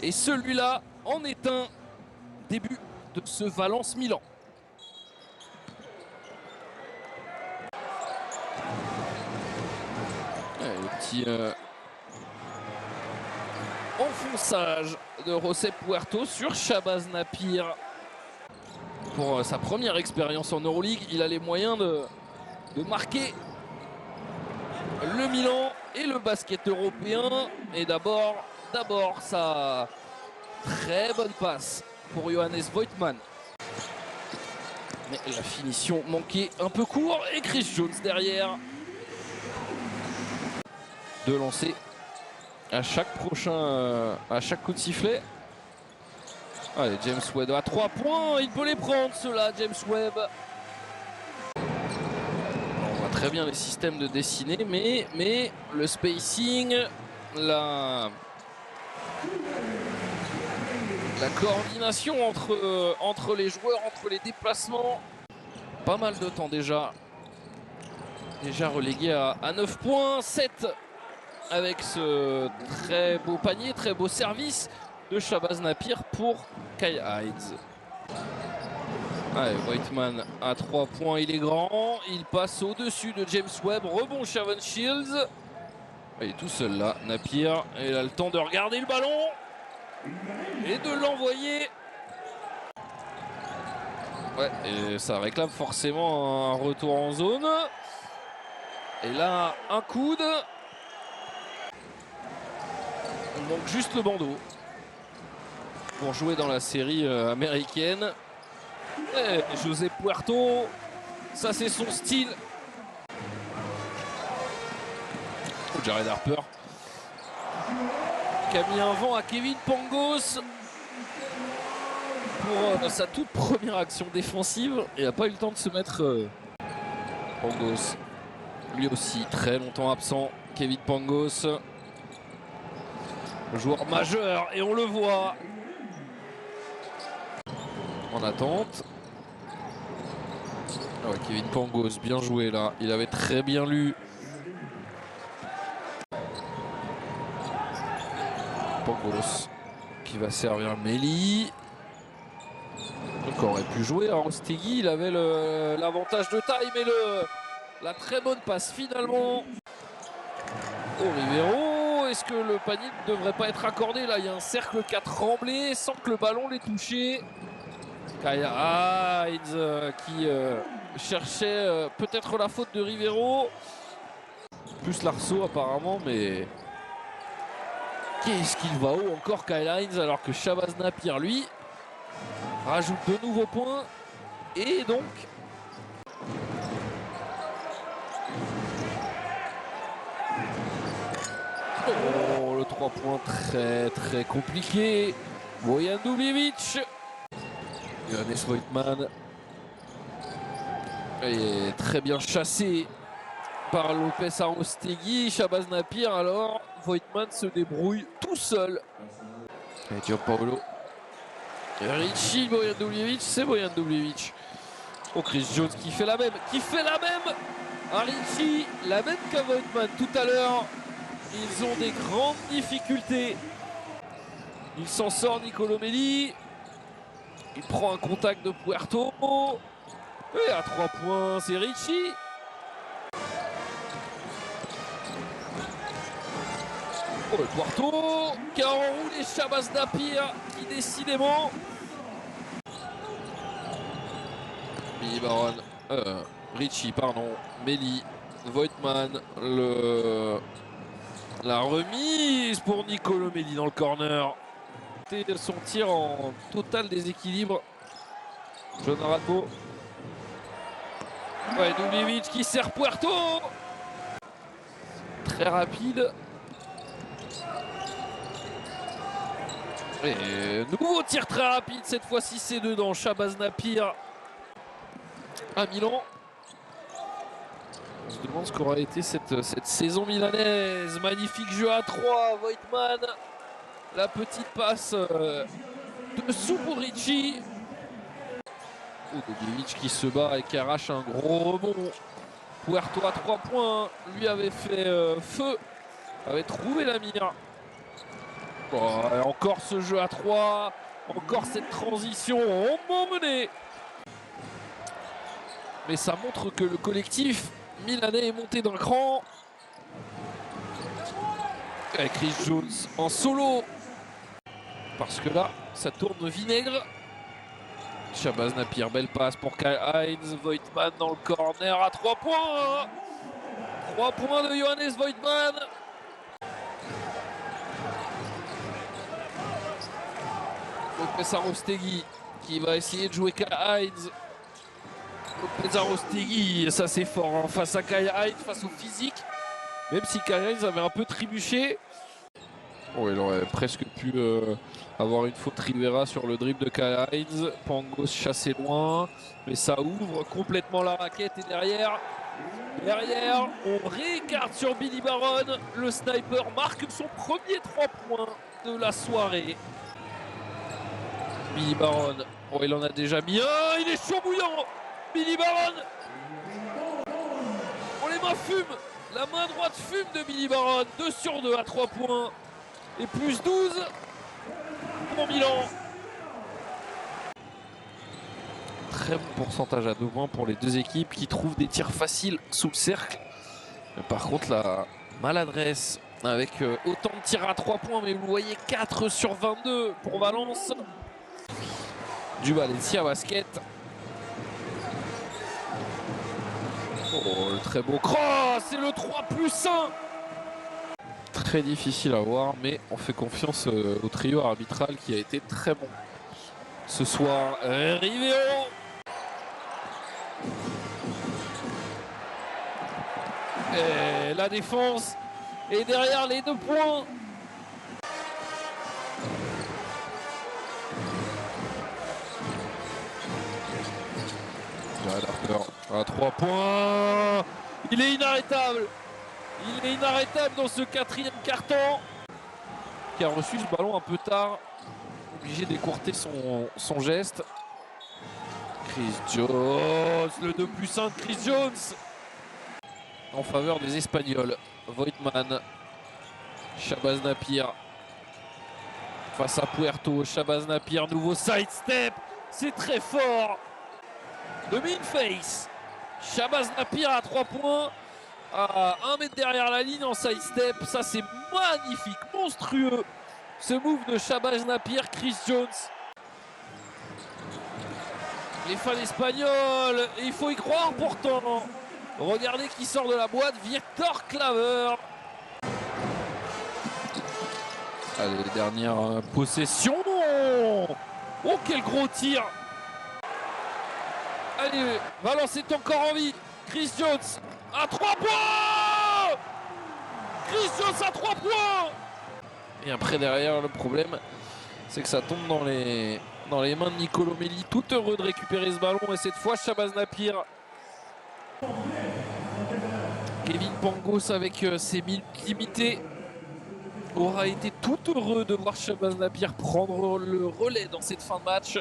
Et celui-là en est un début de ce Valence-Milan. Le petit enfonçage de Josep Puerto sur Shabazz Napier. Pour sa première expérience en Euroleague, il a les moyens de marquer le Milan et le basket européen. Et d'abord sa très bonne passe pour Johannes Voigtmann. Mais la finition manquait un peu court et Chris Jones derrière. De lancer à chaque coup de sifflet. Allez, James Webb à 3 points, il peut les prendre ceux-là, James Webb. On voit très bien les systèmes de dessinée, mais le spacing, la coordination entre les joueurs, entre les déplacements. Pas mal de temps déjà. Déjà relégué à 9 points, 7 avec ce très beau panier, très beau service de Shabazz Napier pour Kai Hines. Allez, Voigtmann à 3 points, il est grand, il passe au-dessus de James Webb, rebond Shavon Shields. Il est tout seul là, Napier, et il a le temps de regarder le ballon et de l'envoyer. Ouais, et ça réclame forcément un retour en zone. Et là, un coude. Il manque juste le bandeau pour jouer dans la série américaine. Et José Puerto, ça c'est son style. Jared Harper qui a mis un vent à Kevin Pangos pour sa toute première action défensive et n'a pas eu le temps de se mettre. Pangos, lui aussi très longtemps absent. Kevin Pangos, joueur majeur, et on le voit en attente. Ah ouais, Kevin Pangos, bien joué là, il avait très bien lu. Pangos qui va servir Melli. Donc aurait pu jouer à Ostegui, il avait l'avantage de taille, mais la très bonne passe finalement au Rivero. Est-ce que le panier ne devrait pas être accordé? Là, il y a un cercle 4 remblé sans que le ballon l'ait touché. Kaya Hines qui cherchait peut-être la faute de Rivero. Plus l'arceau apparemment, mais qu'est-ce qu'il va haut encore Kyle Hines, alors que Shabazz Napier lui rajoute de nouveaux points. Et donc oh, le 3 points très compliqué. Bojan Dubljevic, Johannes Voigtmann est très bien chassé par Lopez Arostegui. Shabazz Napier, alors Voigtmann se débrouille tout seul. Et Gianpaolo Ricci, Bojan Dubljevic, c'est Bojan Dubljevic. Oh, Chris Jones qui fait la même à Ricci, la même qu'à Voigtmann tout à l'heure. Ils ont des grandes difficultés. Il s'en sort, Nicolo Melli. Il prend un contact de Puerto. Et à 3 points, c'est Ricci. Oh, le Puerto qui a enroulé Shabazz Napier, qui décidément. Billy Baron, Ricci, pardon, Melli, Voigtmann, la remise pour Nicolo Melli dans le corner. Son tir en total déséquilibre. John Radbo. Ouais, Dubljevic qui sert Puerto. Très rapide. Et nouveau tir très rapide, cette fois-ci c'est dedans. Shabazz Napier à Milan. On se demande ce qu'aura été cette saison milanaise. Magnifique jeu à 3, Voigtmann. La petite passe dessous pour Ricci. Dubljevic qui se bat et qui arrache un gros rebond. Puerto à 3 points, lui avait fait feu, avait trouvé la mire. Oh, et encore ce jeu à 3. Encore cette transition rondement menée. Mais ça montre que le collectif milanais est monté d'un cran. Et Chris Jones en solo. Parce que là, ça tourne vinaigre. Shabazz Napier, belle passe pour Karl-Heinz Voigtmann dans le corner à 3 points. 3 points de Johannes Voigtmann. Lopez Arostegui qui va essayer de jouer Karl-Heinz. Lopez Arostegui, ça c'est fort hein, face à Karl-Heinz, face au physique. Même si Karl-Heinz avait un peu trébuché. Oh, il aurait presque pu avoir une faute Rivera sur le dribble de Karl-Heinz. Pangos chassé loin, mais ça ouvre complètement la raquette. Et derrière, on réécarte sur Billy Baron. Le sniper marque son premier 3 points de la soirée. Billy Baron, oh, il en a déjà mis un, il est chaud bouillant. Billy Baron, oh, les mains fument, la main droite fume de Billy Baron. 2 sur 2 à 3 points. Et plus 12 pour Milan. Très bon pourcentage à 2 points pour les deux équipes qui trouvent des tirs faciles sous le cercle. Mais par contre, la maladresse avec autant de tirs à 3 points, mais vous voyez 4 sur 22 pour Valence. Du Valencia Basket. Oh, le très beau cross, c'est le 3+1. Très difficile à voir, mais on fait confiance au trio arbitral qui a été très bon ce soir. Rivero. Et la défense est derrière les 2 points. À 3 points. Il est inarrêtable. Il est inarrêtable dans ce 4e quart-temps. Qui a reçu ce ballon un peu tard. Obligé d'écourter son geste. Chris Jones, le 2+1 de Chris Jones. En faveur des Espagnols. Voigtmann. Shabazz Napier. Face à Puerto. Shabazz Napier, nouveau sidestep. C'est très fort. De min-face. Shabazz Napier à 3 points. À 1 mètre derrière la ligne en sidestep. Ça c'est magnifique, monstrueux. Ce move de Shabazz Napier, Chris Jones. Les fans espagnols, il faut y croire pourtant. Regardez qui sort de la boîte, Victor Claver. Allez, dernière possession. Oh, quel gros tir. Allez, Valence est encore en vie. Chris Jones à 3 points. Chris Jones à 3 points. Et après derrière, le problème, c'est que ça tombe dans les mains de Nicolo Melli, tout heureux de récupérer ce ballon. Et cette fois, Shabazz Napier. Kevin Pangos avec ses minutes limitées aura été tout heureux de voir Shabazz Napier prendre le relais dans cette fin de match.